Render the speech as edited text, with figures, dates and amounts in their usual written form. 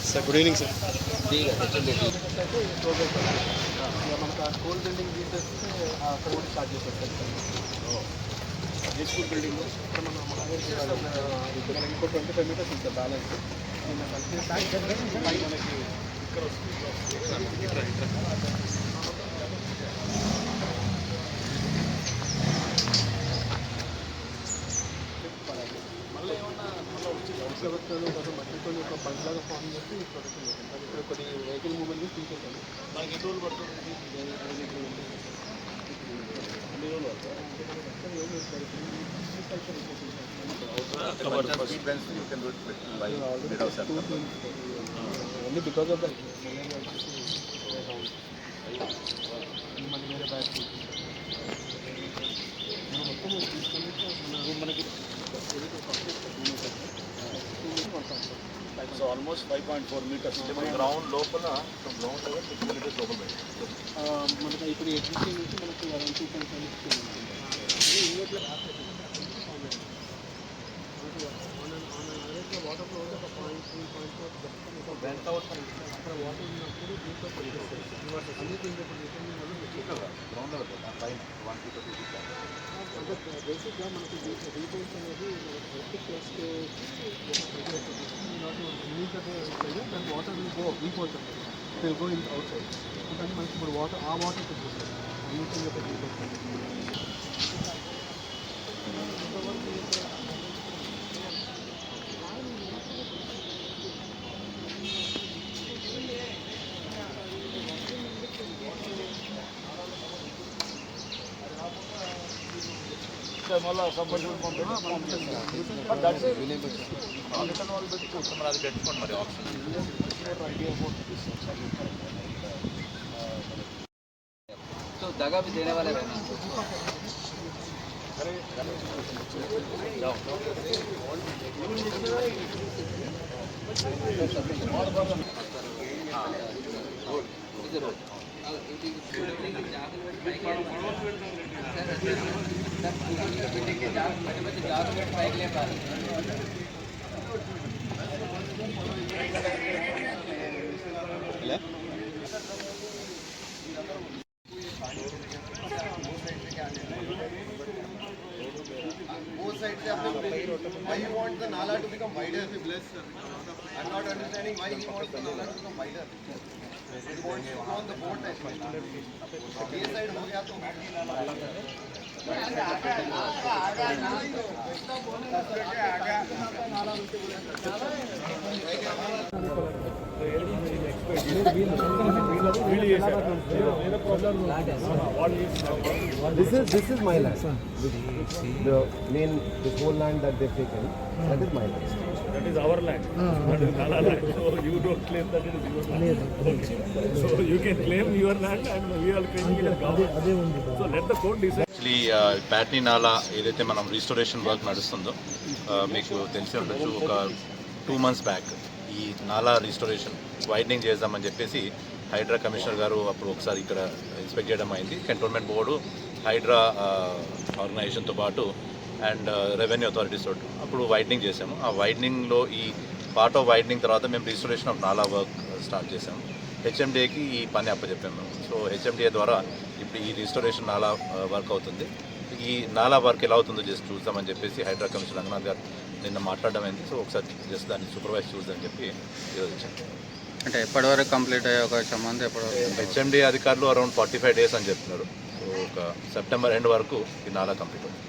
Sir good evening sir ठीक है మనకు ఆ స్కూల్ బిల్డింగ్ తీసేస్తే అక్కడ కూడా స్టార్ట్ చేస్తారు ఏ స్కూల్ బిల్డింగ్ ఇక్కడ మనం ఇక్కడ ఇంకో 25 మీటర్స్ ఉంటుంది బ్యాలెన్స్ మనకి ఇక్కడ మళ్ళీ ఏమన్నా మళ్ళీ వచ్చి వ్యవస్థలు కొంచెం మట్టితో ఒక బండ్లాగా ఫామ్ చేసి ప్రొటెక్షన్ చేస్తాం ఇక్కడ కొన్ని వెహికల్ మూవ్మెంట్ తీసుకుంటాను మనకి ఎన్ని రోజులు పడుతుంది అన్ని రోజులు ఓన్లీ బికాస్ ఆఫ్ మళ్ళీ వేరే బ్యాచ్ మొత్తం తీసుకొని మనకి సో ఆల్మోస్ట్ 5.4 మీటర్స్ గ్రౌండ్ లోపల గ్రౌండ్ లెవెల్ 6 మీటర్స్ లోపల మనకి ఇప్పుడు ఎగ్జిస్టింగ్ నుంచి మనకి 2.5 ఇన్వర్ట్లో వాటర్ ఫ్లో ఒక 0.3 బెంట్ అవుట్ అక్కడ వాటర్ ఉన్నప్పుడు దీంట్లో అన్నిటి గ్రౌండ్ లెవెల్ పైన 1 అంటే బేసిక్గా మనకి డీటెయిల్స్ అనేది మనకి ప్లస్ దాని వాటర్ గో వీపోతుంది will go in outside కానీ మనకి ఇప్పుడు వాటర్ ఆ వాటర్ తెచ్చుకుంటాం అన్నింటి యొక్క డీటెయిల్స్ మళ్ళీ సబ్మర్సిబుల్ పంపించారు రిటర్న్ వాళ్ళు పెట్టుకోవచ్చు మరి అది పెట్టుకోండి మరి ఆప్షన్ तो दगा भी देने वाले रहना both sides why you want the nala to become wider? I'm not understanding why he wants the nala to become wider. He wants to go on the boat as well. Bay side ho gaya to This is my land. The main, this whole land that they've taken, that is my land. That is our land. That is Nala land. So you don't claim that it is your land. Okay. So you can claim your land and we are claiming it as government. So let the court decide. Actually Patny నాలా ఏదైతే మనం restoration work నడుస్తుందో మీకు తెలిసి ఉండొచ్చు ఒక 2 months back ఈ నాలా రీస్టోరేషన్ వైడనింగ్ చేద్దామని చెప్పేసి హైడ్రా కమిషనర్ గారు అప్పుడు ఒకసారి ఇక్కడ ఇన్స్పెక్ట్ చేయడం అయింది. కంటోన్మెంట్ బోర్డు హైడ్రా ఆర్గనైజేషన్తో పాటు అండ్ రెవెన్యూ అథారిటీస్ తోటి అప్పుడు వైడనింగ్ చేసాము. ఆ వైడనింగ్లో ఈ పార్ట్ ఆఫ్ వైడనింగ్ తర్వాత మేము రీస్టోరేషన్ ఆఫ్ నాలా వర్క్ స్టార్ట్ చేసాము. హెచ్ఎండిఏకి ఈ పని అప్పచెప్పాము. సో హెచ్ఎండిఏ ద్వారా ఇప్పుడు ఈ రీస్టోరేషన్ నాలా వర్క్ అవుతుంది. ఈ నాలా వర్క్ ఎలా అవుతుందో జస్ట్ చూద్దామని చెప్పేసి హైడ్రా కమిషనర్ రంగనాథ్ గారు నిన్న మాట్లాడడం అయింది. సో ఒకసారి జస్ట్ దాన్ని సూపర్వైజ్ చూద్దామని చెప్పి ఈరోజు వచ్చాను. అంటే ఎప్పటివరకు కంప్లీట్ అయ్యే అవకాశం ఉంది? హెచ్ఎండిఏ అధికారులు అరౌండ్ 45 days అని చెప్తున్నారు. సో ఒక సెప్టెంబర్ ఎండ్ వరకు ఈ నాలా కంప్లీట్ అవుతుంది.